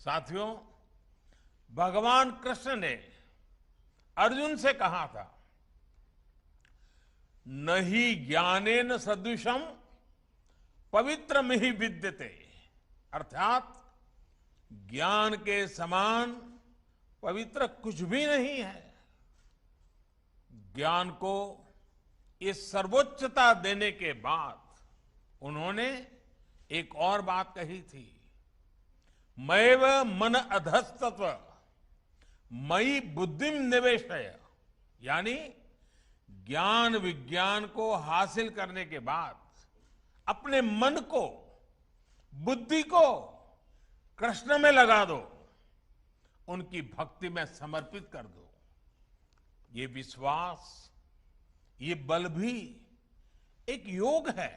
साथियों, भगवान कृष्ण ने अर्जुन से कहा था, न ही ज्ञानेन सदृशम पवित्रम ही विद्यते, अर्थात ज्ञान के समान पवित्र कुछ भी नहीं है। ज्ञान को ये सर्वोच्चता देने के बाद उन्होंने एक और बात कही थी, मैव मन अधस्तत्व मयि बुद्धिम निवेशय, यानी ज्ञान विज्ञान को हासिल करने के बाद अपने मन को, बुद्धि को कृष्ण में लगा दो, उनकी भक्ति में समर्पित कर दो। ये विश्वास, ये बल भी एक योग है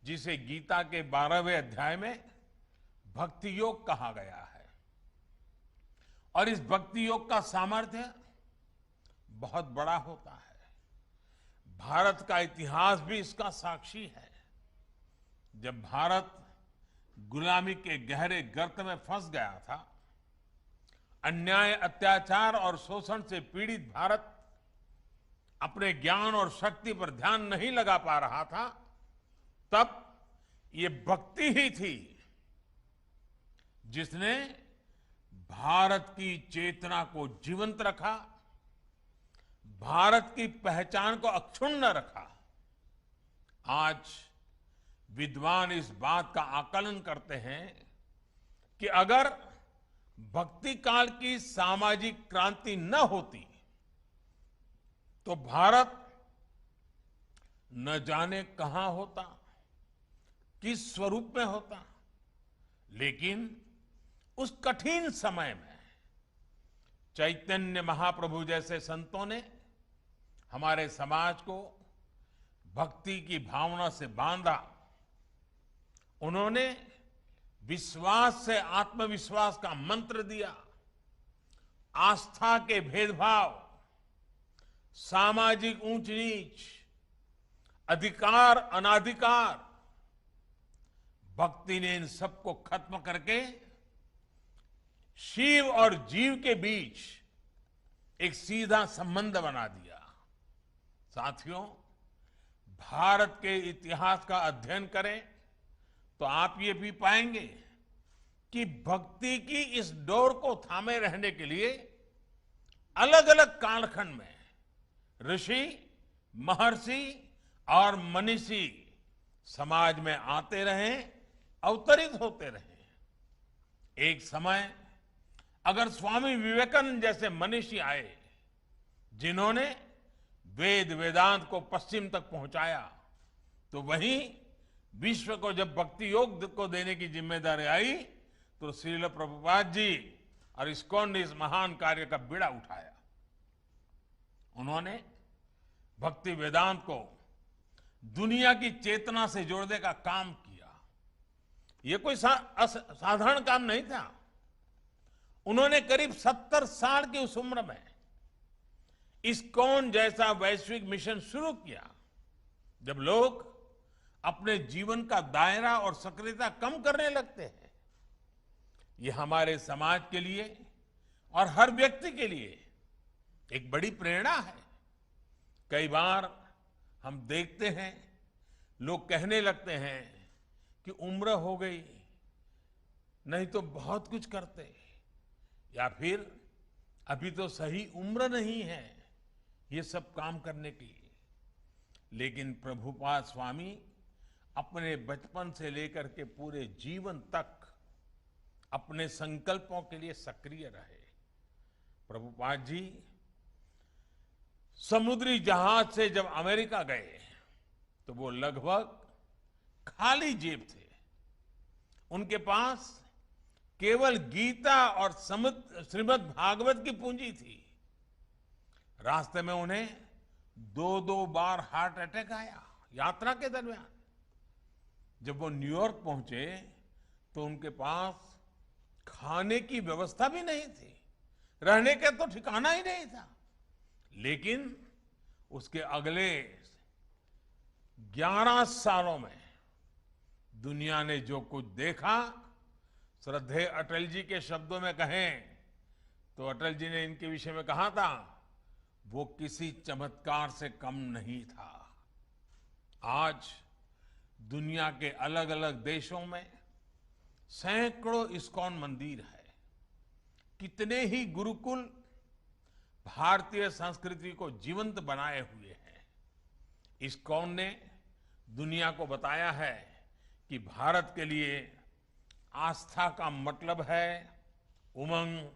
जिसे गीता के 12वें अध्याय में भक्ति योग कहा गया है। और इस भक्ति योग का सामर्थ्य बहुत बड़ा होता है। भारत का इतिहास भी इसका साक्षी है। जब भारत गुलामी के गहरे गर्त में फंस गया था, अन्याय, अत्याचार और शोषण से पीड़ित भारत अपने ज्ञान और शक्ति पर ध्यान नहीं लगा पा रहा था, तब ये भक्ति ही थी जिसने भारत की चेतना को जीवंत रखा, भारत की पहचान को अक्षुण्ण रखा। आज विद्वान इस बात का आकलन करते हैं कि अगर भक्ति काल की सामाजिक क्रांति न होती तो भारत न जाने कहां होता, किस स्वरूप में होता। लेकिन उस कठिन समय में चैतन्य महाप्रभु जैसे संतों ने हमारे समाज को भक्ति की भावना से बांधा। उन्होंने विश्वास से आत्मविश्वास का मंत्र दिया। आस्था के भेदभाव, सामाजिक ऊंच नीच, अधिकार अनाधिकार, भक्ति ने इन सबको खत्म करके शिव और जीव के बीच एक सीधा संबंध बना दिया। साथियों, भारत के इतिहास का अध्ययन करें तो आप ये भी पाएंगे कि भक्ति की इस डोर को थामे रहने के लिए अलग अलग कालखंड में ऋषि, महर्षि और मनीषी समाज में आते रहे, अवतरित होते रहे। एक समय अगर स्वामी विवेकानंद जैसे मनीषी आए जिन्होंने वेद वेदांत को पश्चिम तक पहुंचाया, तो वहीं विश्व को जब भक्ति योग को देने की जिम्मेदारी आई तो श्रील प्रभुपाद जी और इस्कॉन ने इस महान कार्य का बीड़ा उठाया। उन्होंने भक्ति वेदांत को दुनिया की चेतना से जोड़ने का काम किया। यह कोई साधारण काम नहीं था। उन्होंने करीब 70 साल की उस उम्र में इस्कॉन जैसा वैश्विक मिशन शुरू किया। जब लोग अपने जीवन का दायरा और सक्रियता कम करने लगते हैं, यह हमारे समाज के लिए और हर व्यक्ति के लिए एक बड़ी प्रेरणा है। कई बार हम देखते हैं लोग कहने लगते हैं कि उम्र हो गई, नहीं तो बहुत कुछ करते, या फिर अभी तो सही उम्र नहीं है ये सब काम करने की। लेकिन प्रभुपाद स्वामी अपने बचपन से लेकर के पूरे जीवन तक अपने संकल्पों के लिए सक्रिय रहे। प्रभुपाद जी समुद्री जहाज से जब अमेरिका गए तो वो लगभग खाली जेब थे। उनके पास केवल गीता और श्रीमद् भागवत की पूंजी थी। रास्ते में उन्हें 2-2 बार हार्ट अटैक आया यात्रा के दरमियान। जब वो न्यूयॉर्क पहुंचे तो उनके पास खाने की व्यवस्था भी नहीं थी, रहने का तो ठिकाना ही नहीं था। लेकिन उसके अगले 11 सालों में दुनिया ने जो कुछ देखा, श्रद्धेय अटल जी के शब्दों में कहें तो अटल जी ने इनके विषय में कहा था, वो किसी चमत्कार से कम नहीं था। आज दुनिया के अलग अलग देशों में सैकड़ों इस्कॉन मंदिर है। कितने ही गुरुकुल भारतीय संस्कृति को जीवंत बनाए हुए हैं। इस्कॉन ने दुनिया को बताया है कि भारत के लिए आस्था का मतलब है उमंग,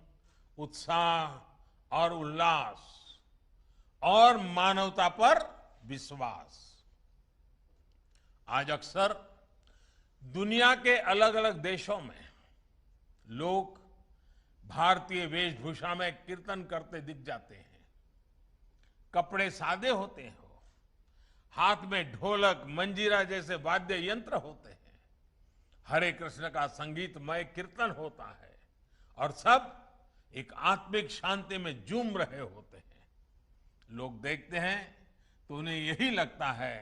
उत्साह और उल्लास और मानवता पर विश्वास। आज अक्सर दुनिया के अलग अलग देशों में लोग भारतीय वेशभूषा में कीर्तन करते दिख जाते हैं। कपड़े सादे होते हैं, हाथ में ढोलक, मंजीरा जैसे वाद्य यंत्र होते हैं। हरे कृष्ण का संगीतमय कीर्तन होता है और सब एक आत्मिक शांति में झूम रहे होते हैं। लोग देखते हैं तो उन्हें यही लगता है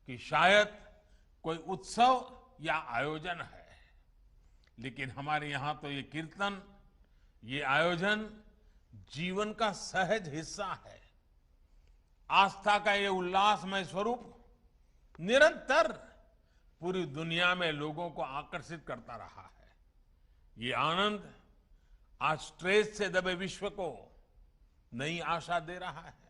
कि शायद कोई उत्सव या आयोजन है, लेकिन हमारे यहां तो ये कीर्तन, ये आयोजन जीवन का सहज हिस्सा है। आस्था का ये उल्लासमय स्वरूप निरंतर पूरी दुनिया में लोगों को आकर्षित करता रहा है। ये आनंद आज स्ट्रेस से दबे विश्व को नई आशा दे रहा है।